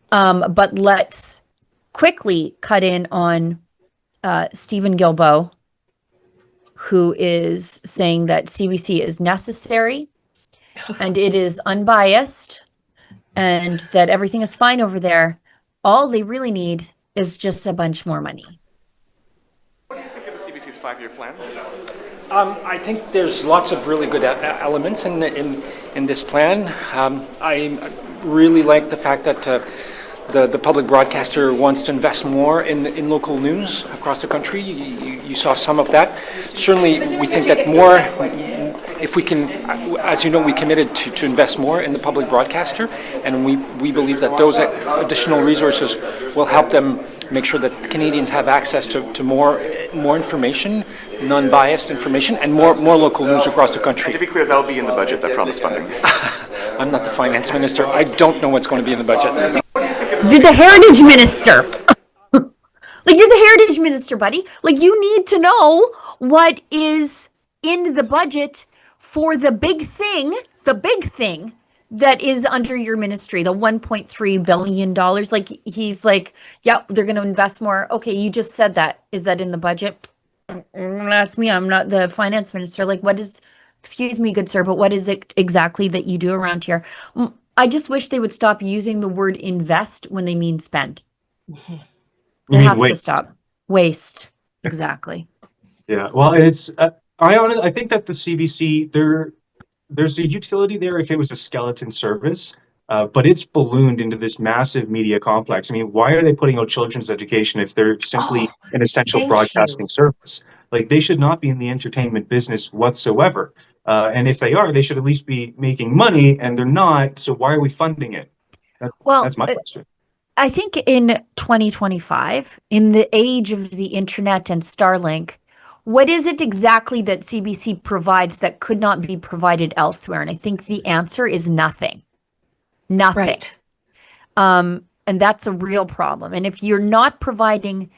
But let's quickly cut in on Steven Guilbeault, who is saying that CBC is necessary and it is unbiased and that everything is fine over there. All they really need is just a bunch more money. What do you think of the CBC's 5-year plan? I think there's lots of really good elements in this plan. I really like the fact that the public broadcaster wants to invest more in local news across the country. You saw some of that. Certainly, we think that more, if we can, as you know, we committed to invest more in the public broadcaster, and we believe that those additional resources will help them make sure that Canadians have access to more information, non-biased information, and more local news across the country. And to be clear, that'll be in the budget, that promised funding. I'm not the finance minister. I don't know what's going to be in the budget. You're the heritage minister. Like, you're the heritage minister, buddy. Like, you need to know what is in the budget for the big thing that is under your ministry, the $1.3 billion. Like, he's like, yeah, they're going to invest more. Okay, you just said that. Is that in the budget? Ask me. I'm not the finance minister. Like, what is, excuse me, good sir, but what is it exactly that you do around here? I just wish they would stop using the word invest when they mean spend. They have to stop. Waste. Exactly. Yeah. Well, it's, I think that the CBC, there's a utility there if it was a skeleton service, but it's ballooned into this massive media complex. I mean, why are they putting out children's education if they're simply an essential broadcasting service? Like, they should not be in the entertainment business whatsoever. And if they are, they should at least be making money, and they're not. So why are we funding it? That's my question. I think in 2025, in the age of the internet and Starlink, what is it exactly that CBC provides that could not be provided elsewhere? And I think the answer is nothing. Nothing. Right. And that's a real problem. And if you're not providing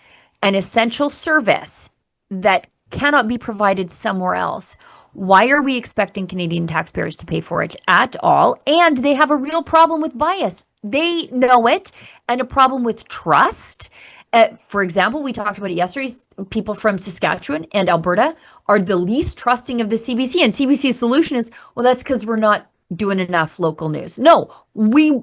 an essential service that cannot be provided somewhere else, why are we expecting Canadian taxpayers to pay for it at all? And they have a real problem with bias. They know it, and a problem with trust. For example, we talked about it yesterday. People from Saskatchewan and Alberta are the least trusting of the CBC. And CBC's solution is, well, that's because we're not doing enough local news. No, we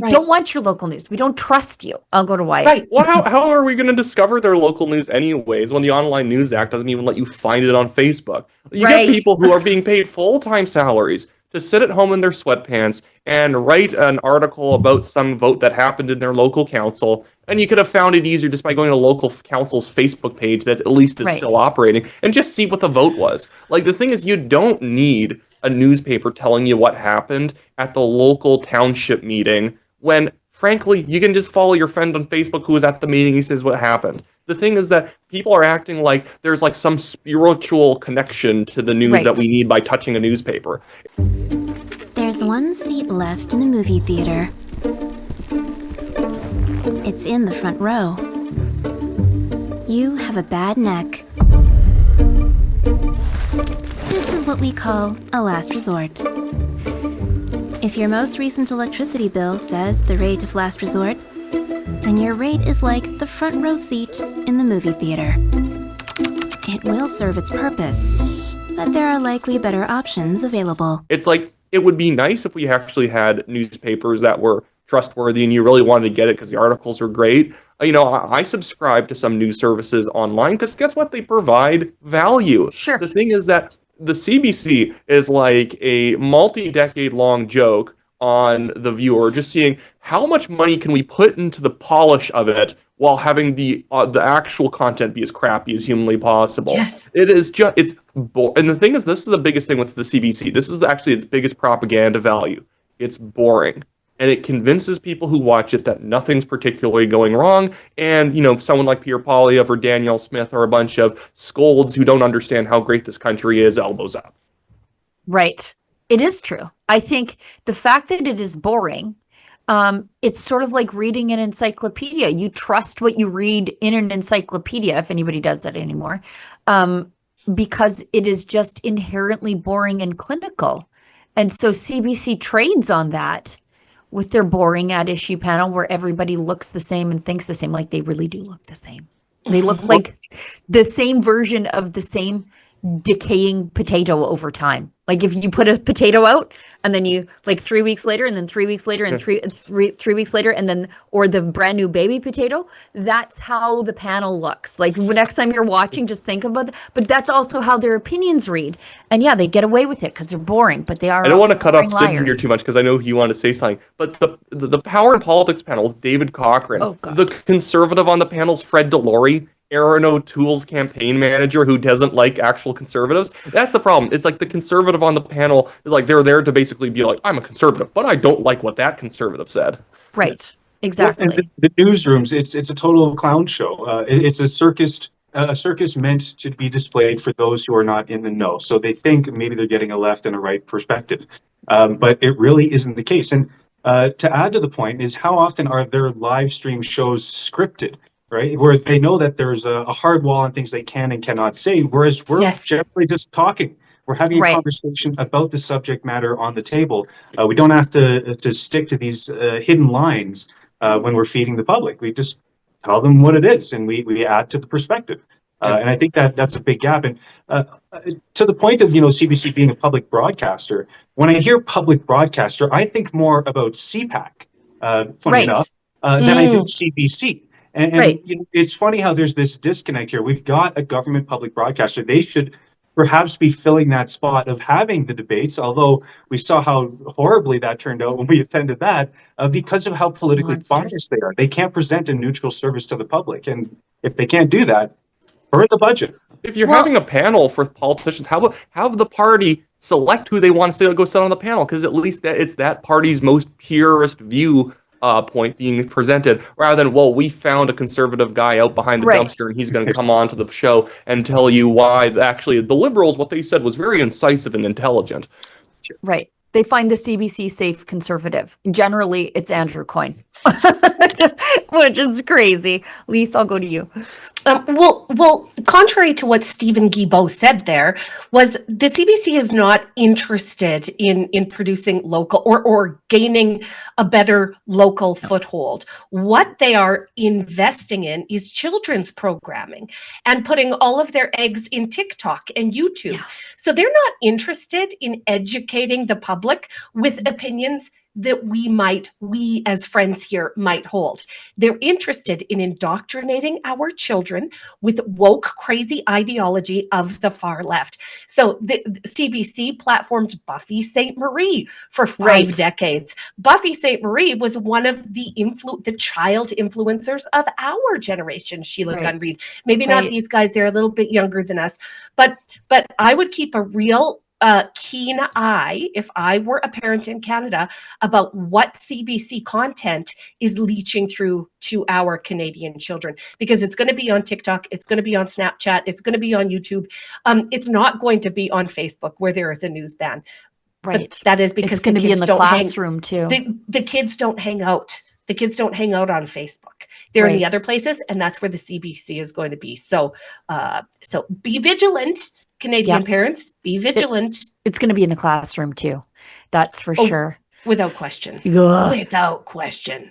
don't want your local news. We don't trust you. I'll go to Wyatt. Right. Well, how are we going to discover their local news anyways when the Online News Act doesn't even let you find it on Facebook? You get people who are being paid full-time salaries to sit at home in their sweatpants and write an article about some vote that happened in their local council, and you could have found it easier just by going to local council's Facebook page that at least is still operating and just see what the vote was. Like, the thing is, you don't need a newspaper telling you what happened at the local township meeting when, frankly, you can just follow your friend on Facebook who was at the meeting. He says what happened. The thing is that people are acting like there's like some spiritual connection to the news that we need by touching a newspaper. There's one seat left in the movie theater. It's in the front row. You have a bad neck. This is what we call a last resort. If your most recent electricity bill says the rate of last resort, then your rate is like the front row seat in the movie theater. It will serve its purpose, but there are likely better options available. It's like, it would be nice if we actually had newspapers that were trustworthy and you really wanted to get it because the articles are great. You know, I subscribe to some news services online because guess what? They provide value. Sure. The thing is that the CBC is like a multi-decade long joke on the viewer, just seeing how much money can we put into the polish of it while having the actual content be as crappy as humanly possible. Yes. It is just, and the thing is, this is the biggest thing with the CBC. This is actually its biggest propaganda value. It's boring. And it convinces people who watch it that nothing's particularly going wrong. And, you know, someone like Pierre Poilievre or Danielle Smith or a bunch of scolds who don't understand how great this country is, elbows up. Right. It is true. I think the fact that it is boring, it's sort of like reading an encyclopedia. You trust what you read in an encyclopedia, if anybody does that anymore, because it is just inherently boring and clinical. And so CBC trades on that with their boring at issue panel where everybody looks the same and thinks the same. Like, they really do look the same. They look like the same version of the same decaying potato over time. Like, if you put a potato out and then you, like, 3 weeks later and then 3 weeks later and three weeks later, and then, or the brand new baby potato, that's how the panel looks. Like, next time you're watching, just think about it. But that's also how their opinions read. And yeah, they get away with it because they're boring, but they are. I don't want to cut off liars. Sid here too much because I know he wanted to say something. But the Power and Politics panel with David Cochrane, the conservative on the panel's Fred Delory, Aaron O'Toole's campaign manager who doesn't like actual conservatives. That's the problem. It's like the conservative on the panel is like they're there to basically be like, I'm a conservative, but I don't like what that conservative said. Right. Exactly. And the newsrooms, it's a total clown show. It's a circus meant to be displayed for those who are not in the know. So they think maybe they're getting a left and a right perspective, but it really isn't the case. And to add to the point is, how often are their live stream shows scripted? Right, where they know that there's a hard wall on things they can and cannot say, whereas we're generally just talking. We're having a conversation about the subject matter on the table. We don't have to stick to these hidden lines when we're feeding the public. We just tell them what it is, and we add to the perspective. And I think that's a big gap. And to the point of CBC being a public broadcaster, when I hear public broadcaster, I think more about CPAC, funny enough, than I do CBC. And it's funny how there's this disconnect here. We've got a government public broadcaster. They should perhaps be filling that spot of having the debates, although we saw how horribly that turned out when we attended that, because of how politically biased they are. They can't present a neutral service to the public. And if they can't do that, burn the budget. If you're having a panel for politicians, how about have the party select who they want to go sit on the panel? Because at least it's that party's most purest view point being presented, rather than, well, we found a conservative guy out behind the dumpster and he's going to come on to the show and tell you why actually the Liberals, what they said was very incisive and intelligent. Right. They find the CBC safe conservative. Generally, it's Andrew Coyne, which is crazy. Lise, I'll go to you. Well, contrary to what Steven Guilbeault said there, was the CBC is not interested in producing local or gaining a better local foothold. What they are investing in is children's programming and putting all of their eggs in TikTok and YouTube. So they're not interested in educating the public with opinions that we as friends here might hold. They're interested in indoctrinating our children with woke, crazy ideology of the far left. So the CBC platformed Buffy St. Marie for 5 decades. Buffy St. Marie was one of the child influencers of our generation, Sheila Gunn Reid. Maybe not these guys, they're a little bit younger than us, but I would keep a real keen eye, if I were a parent in Canada, about what CBC content is leaching through to our Canadian children, because it's going to be on TikTok, it's going to be on Snapchat, it's going to be on YouTube. It's not going to be on Facebook where there is a news ban. But that is because it's going to be in the classroom too. The kids don't hang out. The kids don't hang out on Facebook. They're in the other places, and that's where the CBC is going to be. So be vigilant. Canadian parents, be vigilant. It's going to be in the classroom too. That's for sure. Without question. Ugh. Without question.